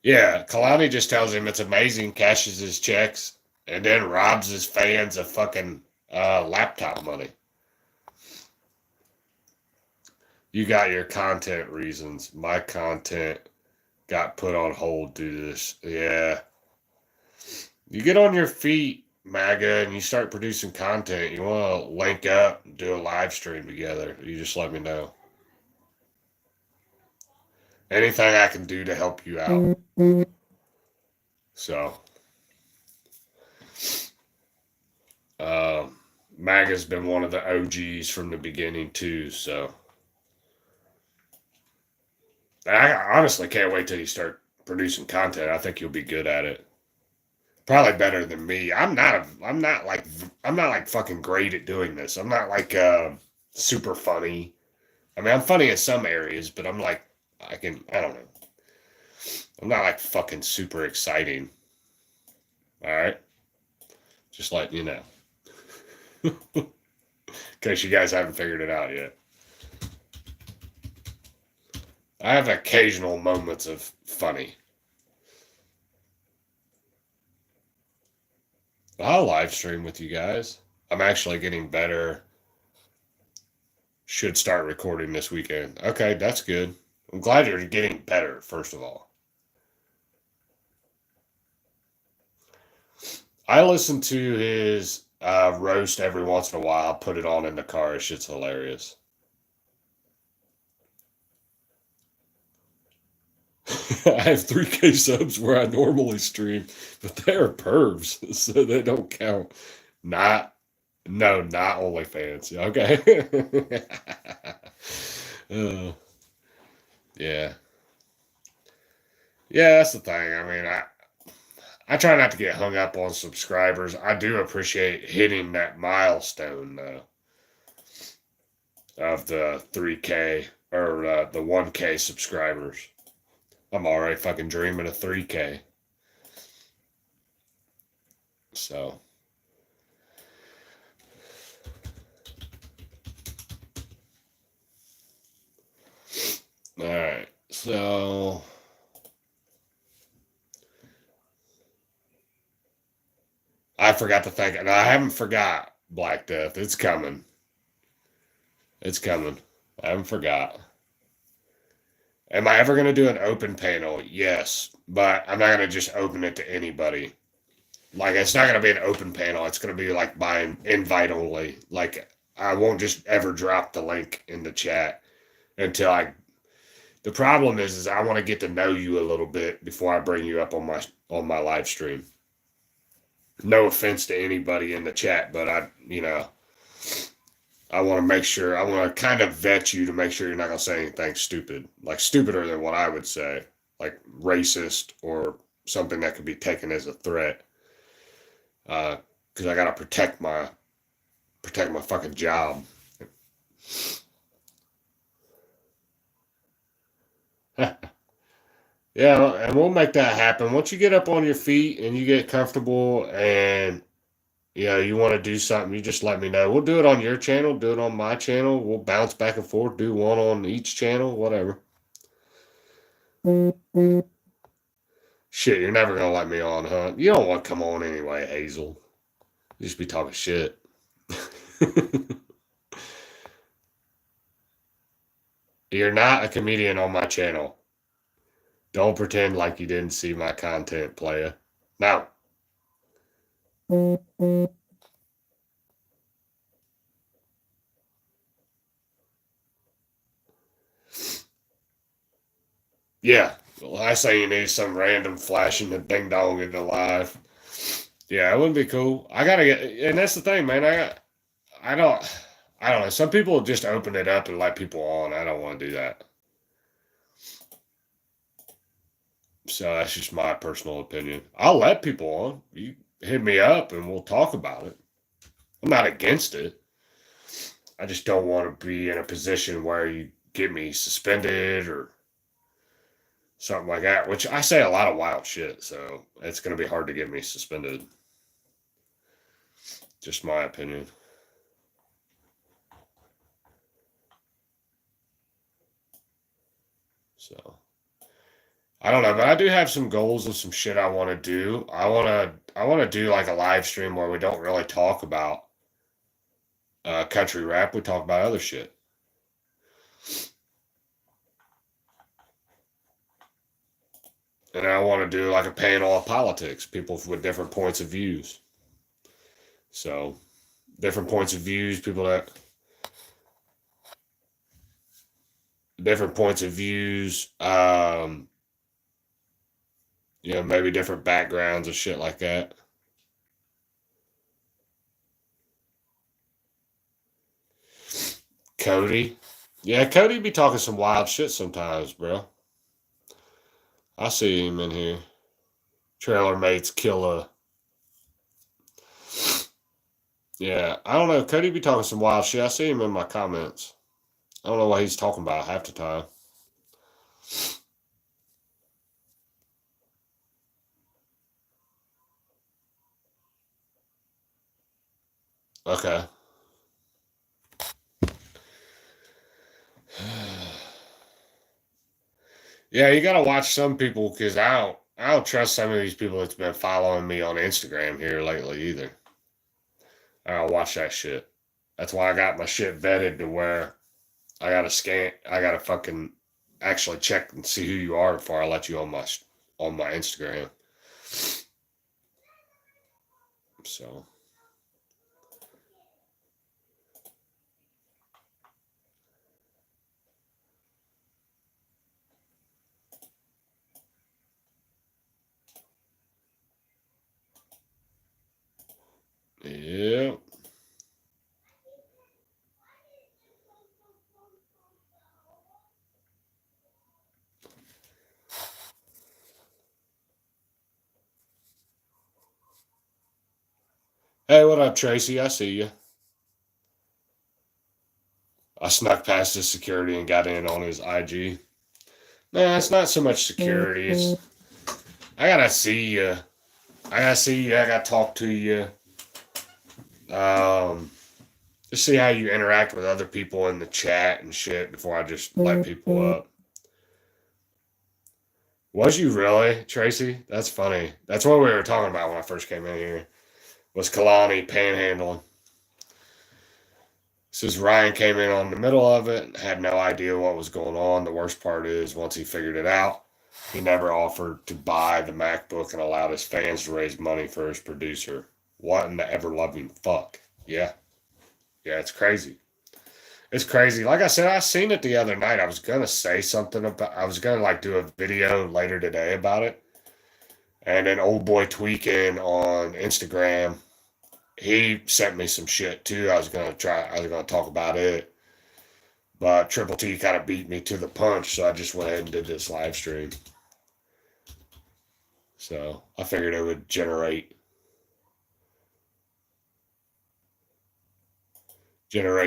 Yeah. Kalani just tells him it's amazing, cashes his checks, and then robs his fans of fucking laptop money. You got your content reasons. My content got put on hold due to this. Yeah. You get on your feet, MAGA, and you start producing content. You want to link up and do a live stream together. You just let me know. Anything I can do to help you out. So, MAGA's been one of the OGs from the beginning, too. So, I honestly can't wait till you start producing content. I think you'll be good at it. Probably better than me. I'm not like fucking great at doing this. I'm not like super funny. I mean, I'm funny in some areas, but I'm like I don't know. I'm not like fucking super exciting. All right, just letting you know, in case you guys haven't figured it out yet. I have occasional moments of funny. I'll live stream with you guys. I'm actually getting better. Should start recording this weekend. Okay, that's good. I'm glad you're getting better, first of all. I listen to his roast every once in a while. Put it on in the car. Shit's hilarious. I have 3K subs where I normally stream, but they're pervs, so they don't count. Not, no, not OnlyFans. Okay. uh, yeah. Yeah, that's the thing. I mean, I try not to get hung up on subscribers. I do appreciate hitting that milestone, though, of the 3K or the 1K subscribers. I'm already fucking dreaming of 3K. So. All right. So. I forgot to thank, and I haven't forgot Black Death. It's coming. It's coming. I haven't forgot. Am I ever going to do an open panel? Yes, but I'm not going to just open it to anybody. Like, it's not going to be an open panel. It's going to be like by invite only. Like, I won't just ever drop the link in the chat until I. The problem is I want to get to know you a little bit before I bring you up on my live stream. No offense to anybody in the chat, but I want to make sure, I want to kind of vet you to make sure you're not going to say anything stupid, like stupider than what I would say, like racist or something that could be taken as a threat. Because I got to protect my fucking job. Yeah, and we'll make that happen. Once you get up on your feet and you get comfortable and you want to do something, you just let me know. We'll do it on your channel, do it on my channel. We'll bounce back and forth, do one on each channel, whatever. Shit, you're never gonna let me on, huh? You don't want to come on anyway, Hazel. You just be talking shit. You're not a comedian on my channel. Don't pretend like you didn't see my content, playa. No. Yeah. Well, I say you need some random flashing the ding dong in the live. Yeah, it wouldn't be cool. I gotta get, and that's the thing, man. I don't know. Some people just open it up and let people on. I don't want to do that. So that's just my personal opinion. I'll let people on. You hit me up and we'll talk about it. I'm not against it. I just don't want to be in a position where you get me suspended or something like that, which I say a lot of wild shit, so it's going to be hard to get me suspended. Just my opinion. So I don't know, but I do have some goals and some shit I want to do. I want to do like a live stream where we don't really talk about country rap. We talk about other shit. And I want to do like a panel of politics, people with different points of views. So, different points of views, people that different points of views, maybe different backgrounds and shit like that. Cody. Yeah, Cody be talking some wild shit sometimes, bro. I see him in here. Trailer mates kill a Yeah, I don't know. Cody be talking some wild shit. I see him in my comments. I don't know what he's talking about half the time. Okay. Yeah, you gotta watch some people because I don't trust some of these people that's been following me on Instagram here lately either. I don't watch that shit. That's why I got my shit vetted to where I gotta fucking actually check and see who you are before I let you on my Instagram. So yeah. Hey, what up, Tracy? I see you. I snuck past his security and got in on his IG. Man, it's not so much security. It's I gotta see you. I gotta see you. I gotta talk to you. Um, just see how you interact with other people in the chat and shit before I just let people up. Was you really, Tracy? That's funny. That's what we were talking about when I first came in here. Was Kalani panhandling? Says Ryan came in on the middle of it and had no idea what was going on. The worst part is once he figured it out, he never offered to buy the MacBook and allowed his fans to raise money for his producer. What in the ever loving fuck? Yeah. Yeah, it's crazy. It's crazy. Like I said, I seen it the other night. I was gonna say something about I was gonna like do a video later today about it. And then old boy tweaking on Instagram, he sent me some shit too. I was gonna talk about it. But Triple T kind of beat me to the punch, so I just went ahead and did this live stream. So I figured it would generate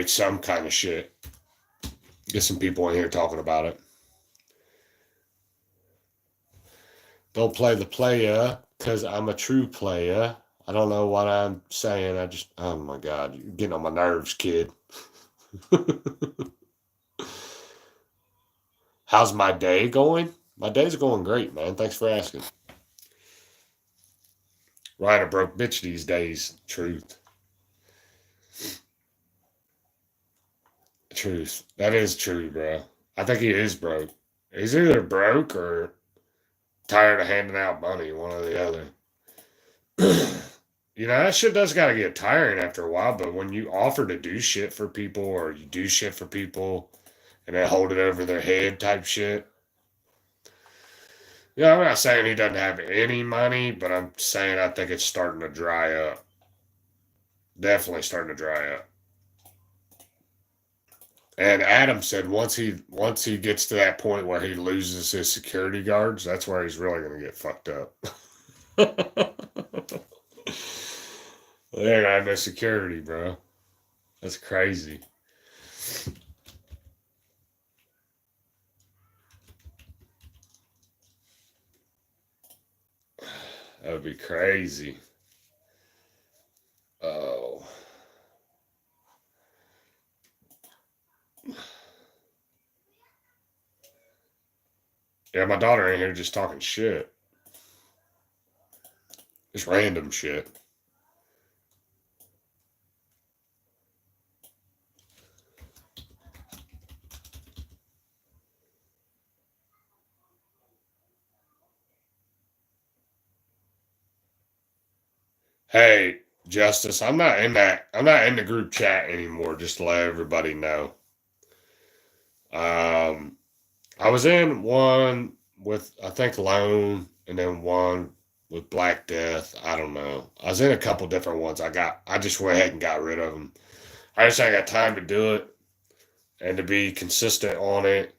some kind of shit. Get some people in here talking about it. Don't play the player, because I'm a true player. I don't know what I'm saying. Oh my God, you're getting on my nerves, kid. How's my day going? My day's going great, man. Thanks for asking. Ryan a broke bitch these days. Truth. Truth. That is true, bro. I think he is broke. He's either broke or tired of handing out money, one or the other. That shit does got to get tiring after a while, but when you offer to do shit for people or you do shit for people and then hold it over their head type shit. I'm not saying he doesn't have any money, but I'm saying I think it's starting to dry up. Definitely starting to dry up. And Adam said once he gets to that point where he loses his security guards, that's where he's really going to get fucked up. They ain't got no security, bro. That's crazy. That would be crazy. Oh. Yeah, my daughter in here just talking shit. Just random shit. Hey, Justice, I'm not in that. I'm not in the group chat anymore. Just to let everybody know. I was in one with I think Lone, and then one with Black Death. I don't know. I was in a couple different ones. I just went ahead and got rid of them. I just ain't got time to do it and to be consistent on it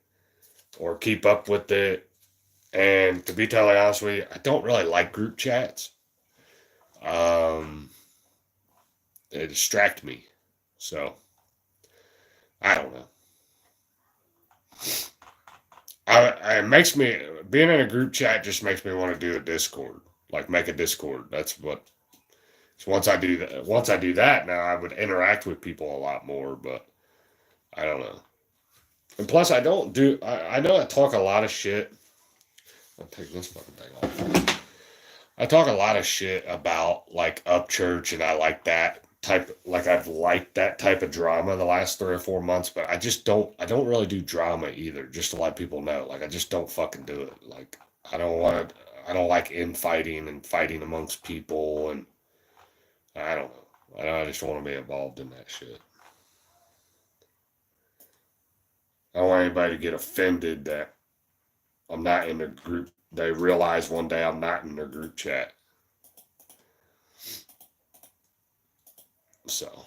or keep up with it. And to be totally honest with you, I don't really like group chats. Um, distract me. So I don't know. It makes me being in a group chat just makes me want to do a Discord, like make a Discord. That's what. So once I do that, now I would interact with people a lot more. But I don't know. And plus, I don't do. I know I talk a lot of shit. I'll take this fucking thing off. I talk a lot of shit about like Upchurch, and I like that type. Like I've liked that type of drama the last 3 or 4 months, but I just don't. I don't really do drama either. Just to let people know, like I just don't fucking do it. Like I don't want to. I don't like infighting and fighting amongst people, and I don't know. I just want to be involved in that shit. I don't want anybody to get offended that I'm not in the group. They realize one day I'm not in their group chat. So,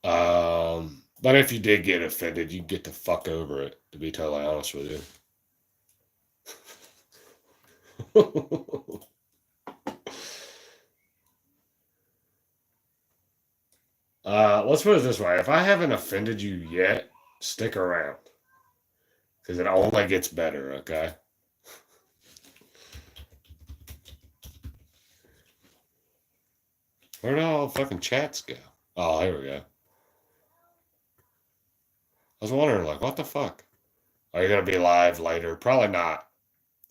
but if you did get offended, you get the fuck over it. To be totally honest with you. Let's put it this way: if I haven't offended you yet, stick around because it only gets better. Okay. Where did all the fucking chats go? Oh, here we go. I was wondering, like, what the fuck? Are you gonna be live later? Probably not.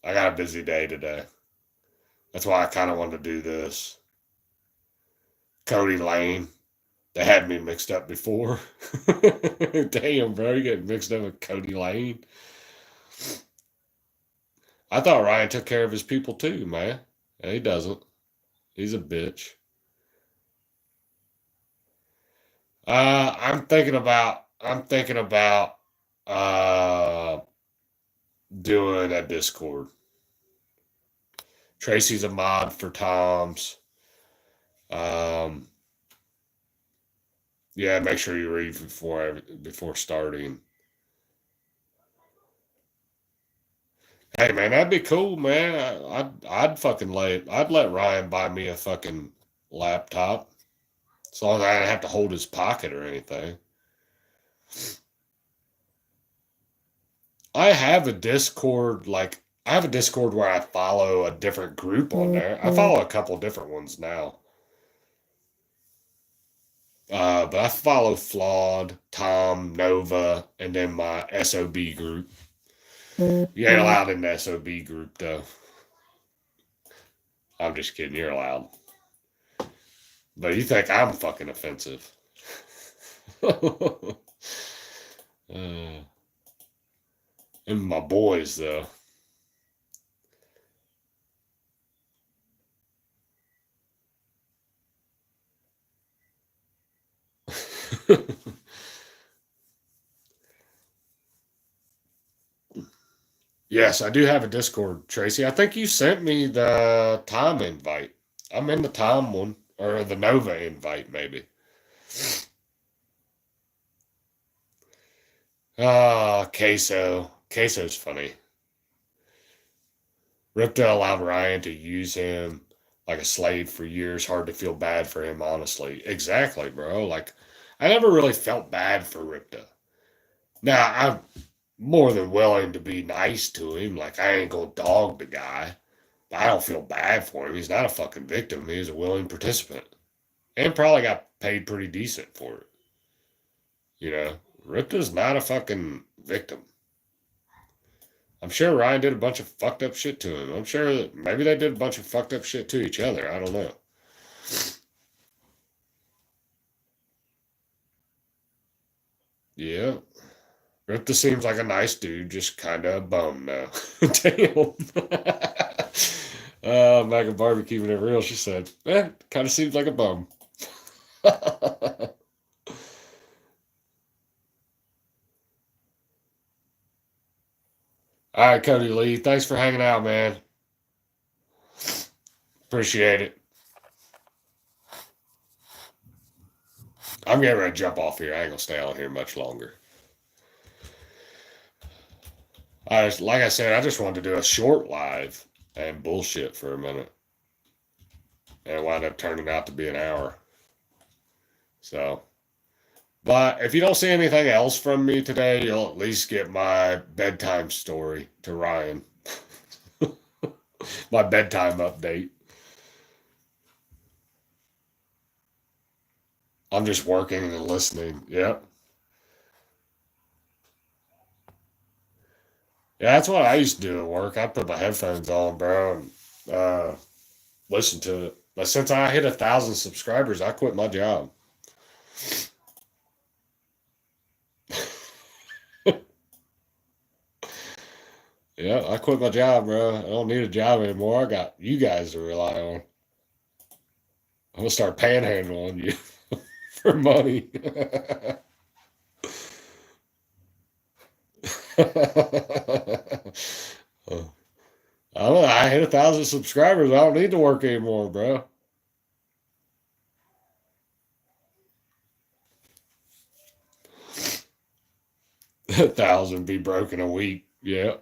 I got a busy day today. That's why I kind of wanted to do this. Cody Lane. They had me mixed up before. Damn, bro, you getting mixed up with Cody Lane. I thought Ryan took care of his people too, man. He doesn't. He's a bitch. I'm thinking about uh doing a Discord. Tracy's a mod for Tom's. Um yeah, make sure you read before starting. Hey man, that'd be cool, man. I'd fucking I'd let Ryan buy me a fucking laptop. As long as I didn't have to hold his pocket or anything. I have a Discord, I have a Discord where I follow a different group on there. I follow a couple different ones now. But I follow Flawed, Tom, Nova, and then my SOB group. You ain't allowed in the SOB group though. I'm just kidding, you're allowed. But you think I'm fucking offensive. And my boys though. Yes, I do have a Discord, Tracy. I think you sent me the Tom invite. I'm in the Tom one, or the Nova invite, maybe. Ah, Queso. Queso's funny. Ripta allowed Ryan to use him like a slave for years. Hard to feel bad for him, honestly. Exactly, bro. Like, I never really felt bad for Ripta. Now, I'm more than willing to be nice to him. Like, I ain't gonna dog the guy. But I don't feel bad for him. He's not a fucking victim. He's a willing participant. And probably got paid pretty decent for it. You know? Ripta's not a fucking victim. I'm sure Ryan did a bunch of fucked up shit to him. I'm sure that maybe they did a bunch of fucked up shit to each other. I don't know. Yeah. Ripta seems like a nice dude, just kind of a bum now. Damn. Megan Barbie keeping it real. She said, kind of seems like a bum. All right, Cody Lee. Thanks for hanging out, man. Appreciate it. I'm getting ready to jump off here. I ain't gonna stay on here much longer. Like I said, I just wanted to do a short live and bullshit for a minute. and it wound up turning out to be an hour. So, but if you don't see anything else from me today, you'll at least get my bedtime story to Ryan. My bedtime update. I'm just working and listening. Yep. Yeah, that's what I used to do at work. I put my headphones on, bro, and listen to it. But since I hit 1,000 subscribers, I quit my job. Yeah, I quit my job, bro. I don't need a job anymore. I got you guys to rely on. I'm gonna start panhandling you for money. I hit 1,000 subscribers. I don't need to work anymore, bro. 1,000 be broken a week. Yeah.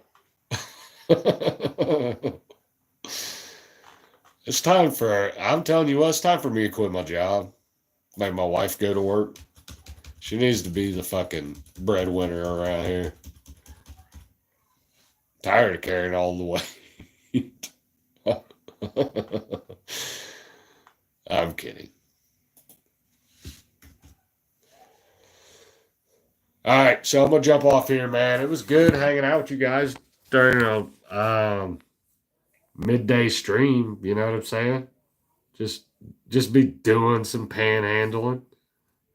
It's time for, I'm telling you what, it's time for me to quit my job. Make my wife go to work. She needs to be the fucking breadwinner around here. Tired of carrying all the weight. I'm kidding. All right, so I'm gonna jump off here, man. It was good hanging out with you guys during a midday stream. You know what I'm saying? Just just be doing some panhandling.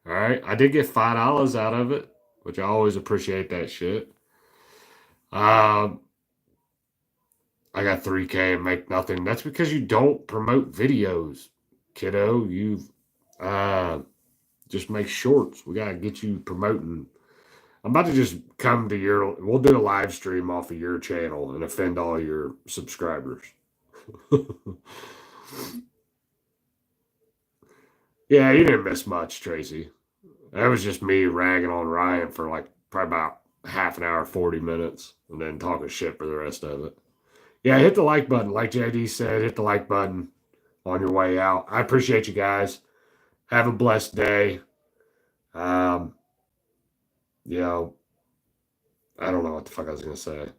All right, I did get $5 out of it, which I always appreciate that shit. Um, I got 3K and make nothing. That's because you don't promote videos, kiddo. You uh, just make shorts. We gotta get you promoting. I'm about to just come to your. We'll do a live stream off of your channel and offend all your subscribers. Yeah, you didn't miss much, Tracy. That was just me ragging on Ryan for like probably about half an hour, 40 minutes, and then talking shit for the rest of it. Yeah, hit the like button. Like JD said, hit the like button on your way out. I appreciate you guys. Have a blessed day. Um, you know, I don't know what the fuck I was gonna say. I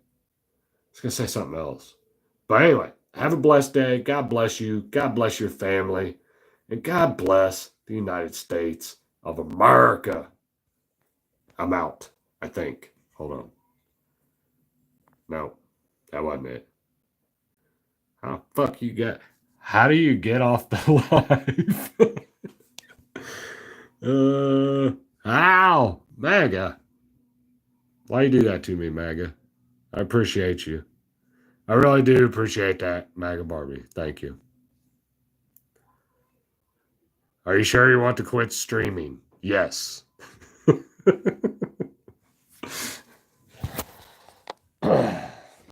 was gonna say something else. But anyway, have a blessed day. God bless you. God bless your family. And God bless the United States of America. I'm out, I think. Hold on. No, that wasn't it. How fuck you get? How do you get off the live? Ow, MAGA. Why you do that to me, MAGA? I appreciate you. I really do appreciate that, MAGA Barbie. Thank you. Are you sure you want to quit streaming? Yes.